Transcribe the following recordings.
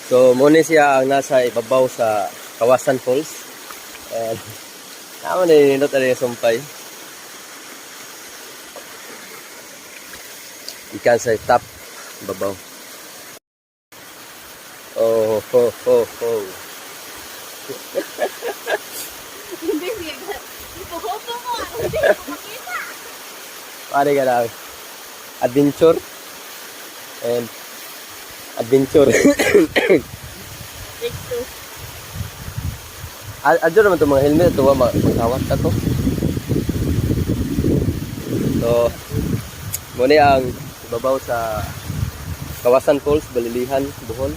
So, muna siya ang nasa ibabaw sa Kawasan Falls. And, naman na nindot na yung sumpay. Ikan sa top, babaw. Oh, ho, ho, ho. Hindi siya. Ipuhoto mo. Hindi ko makita. Pare ka lang. Adventure. And, adventure. Take two. Adyo naman itong mga helmet. Ito ba, magkawat ka to. So, muna ang ibabaw sa Kawasan Falls, Balilihan, Bohol.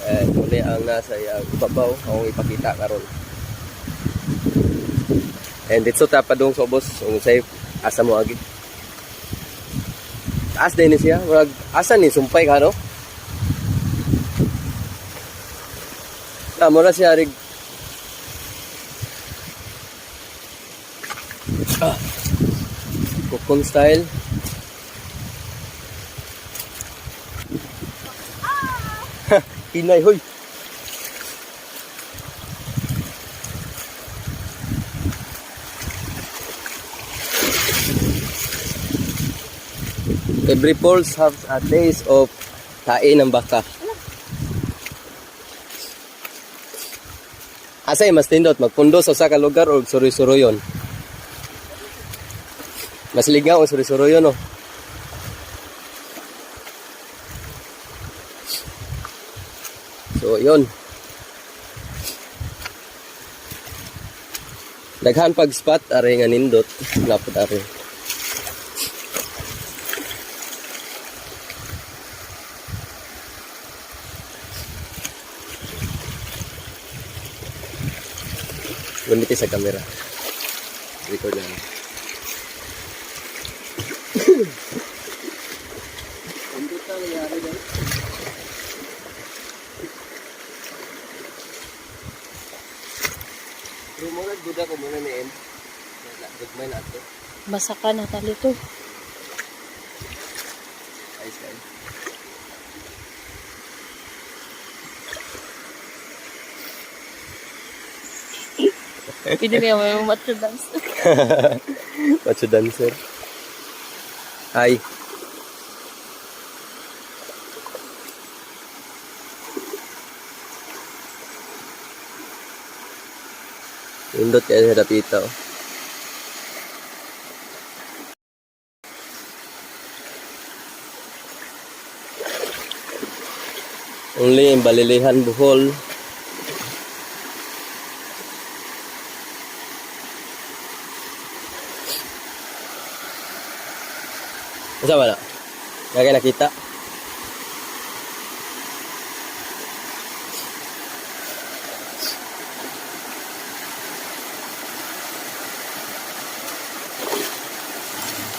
And muna ang nasa ibabaw akong ipakita karon. And dito tapadong sa ubos kung say asa mo agi. Taas din ni siya, murag asa ni sumpay ka no? Mura siya rig. Cocoon style. Pinay, hoy. Every falls has a taste of kain ng baka. Asay mas tindot magpundo sa usa ka lugar o suroy-suroyon. Mas ligaw ang suroy-suroyon no. So yun. Daghan pag spot are nga nindot napod are. Guniti sa camera. Record lang. Ang dito nangyari dyan. Pero muna, duda ko muna ni M. Dugmay na ito. Basa ka na tali to. Ayos ka. Pwede kaya may macho dance. Macho dancer. Hi. Indot kaya sa dapita. Only in Balilihan, Bohol. Masa ba na? Kaya nakita?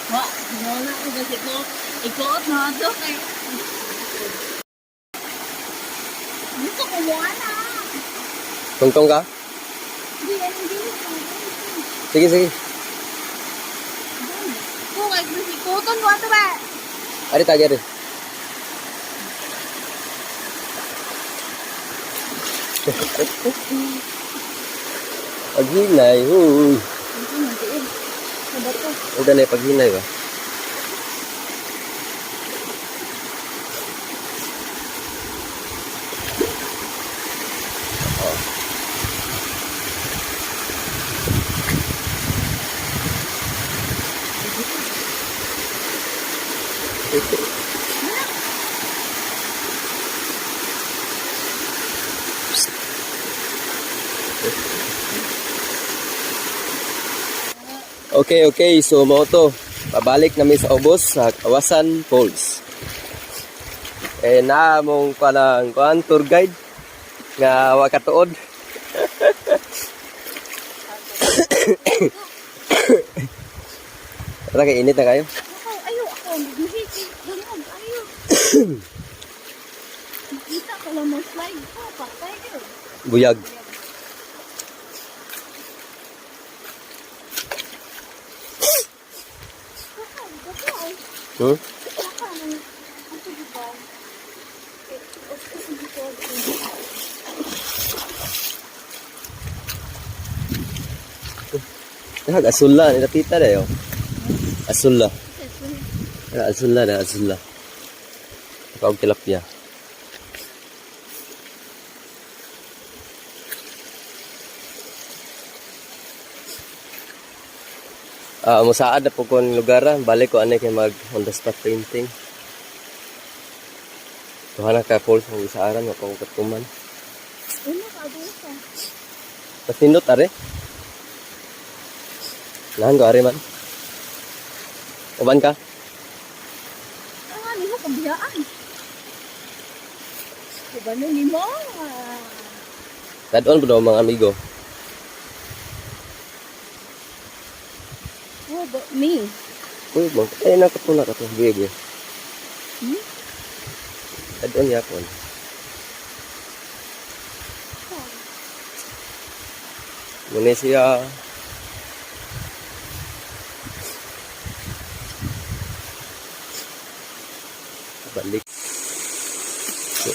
Wah, wala ko kasi ko. Ikuot na ito kay... Gusto ko mo na. Tungtong ka? Hindi. Sige, sige. Kung ay gusto ikuoton mo ito ba? Ari tagya rin. Paghinay, huy. Ito nandiin. Sabat ko. Udah na paghinay ba? Okay. So, mo to. Pabalik namin sa ubos sa Kawasan Falls. Eh, na mong palang tour guide nga wakatuod. Tara kay init na kayo. Ayo ako. Magigit. Ganun. Ayo. Nakita ko lang ng slide ko. Patay ko. Buyag. Asulla, nakita na yun. Asulla. Asulla na, asulla. Tawag tilapia. Musaad na po ko ng lugar. Balik ko anay kay mag on the spot painting. Tuhana ka falls ng isaaran, mapangkat kuman. Ano ka abusa? Pasindot are. Nahan ko are man. Uban ka? Ah, ni mo kabiyaan. Diba na ni mo? Dadon po daw mga amigo. What about me? Uy, bang. Nakatuna ka to. Bebe. Hmm? Dadon yapon. Muna siya. Balik.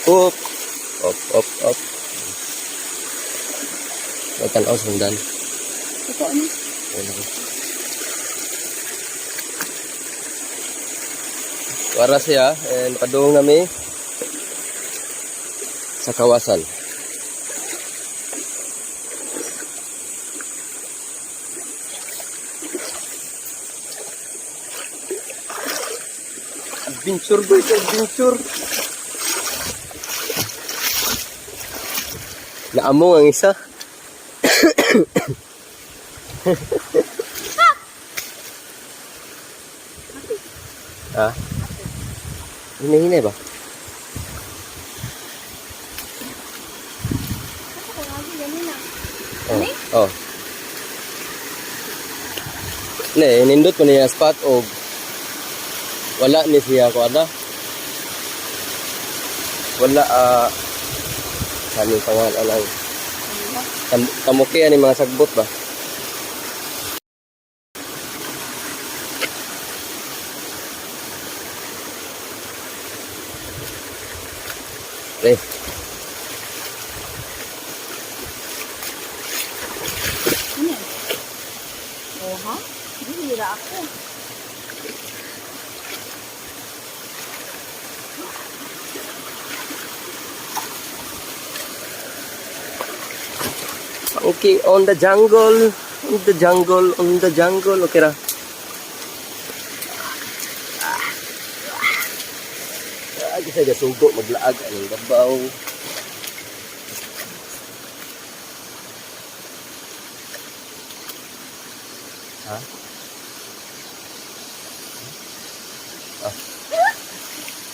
Up. Up. Magtanaw sundan. Ito ano? Para siya, nakadungong kami sa kawasan. Adventure guys, adventure. Naamong ang isa. Ah? Hinay-hinay ba? Ako ko lagi ganun na. Oh. Ne, nindot ko niya spot o wala ni siya ko ada. Wala kami pangalan lang. Tamukian ni mga sagbot ba? Eh. Ano yan? Oh, ha? Bihira ako. Okay, on the jungle. Okay ra. Kasi gasugo maglaag ang babaw. Ha?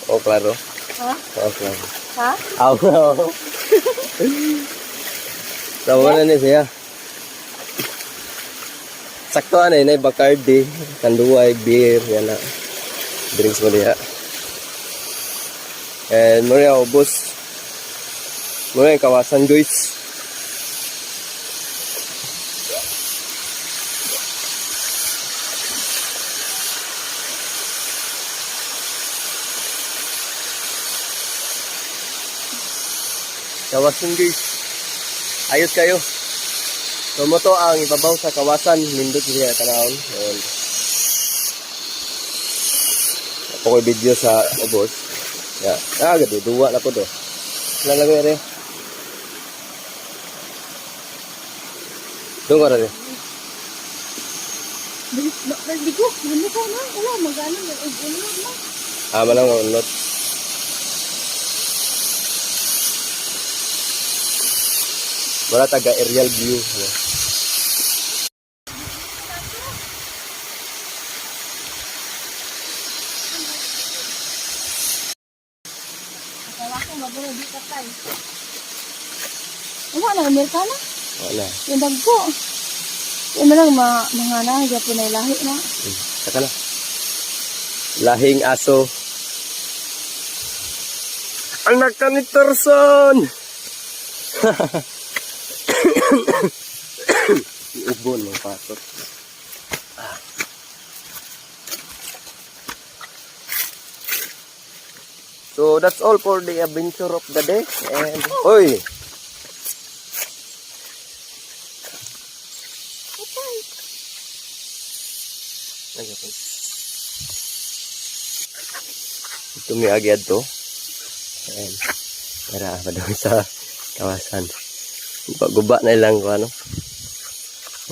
Oh, klaro. Ha? Oh, klaro. Ha? Aw. Tawa na ni siya. Sakto na yun, Bacardi, kanduay, beer, yan na. Drinks mo niya. And muna yung ubos. Muna yung kawasan guys. Kawasan guys. Ayos kayo. So mo to ang ibabaw sa kawasan. Nindot siya tanawon. Ako ko video sa ubos. Ya, agad dua na po do. Lalagay rin. Doon ka rin. Di ko, hindi ko na. Wala, mag-ano, mag-unod na. Manang unot. Wala taga aerial view. Ako, mabuno di ka tayo. Wala na, Amerikana? Wala. Yung dagko. Yung malang mga nangyay po na lahi na. Saka na. Lahing aso. Anak ka ni Tarzan! Ubon ng patot. So that's all for the adventure of the day. And oy, tumiagyad to. Ayan. Tara pa doon sa kawasan. Guba na ilang ko ano.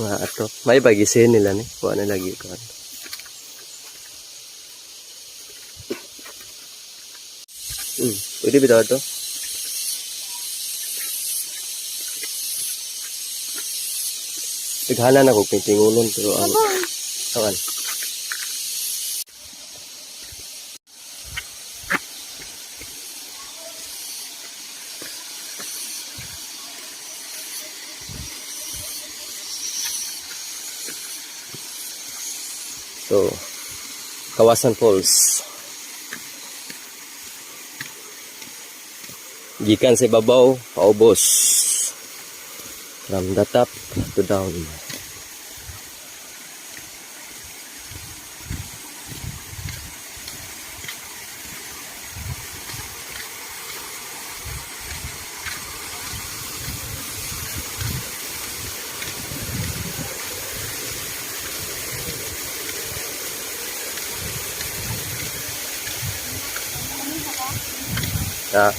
Mga ato. May pagisin nila ni. Kuha na lagi ko ano. Pwede bitaw to. Naghanan ako pintingulon pero ang awan. So, Kawasan Falls. Gikan sa ibabaw, paubos. From the top to down. Ah,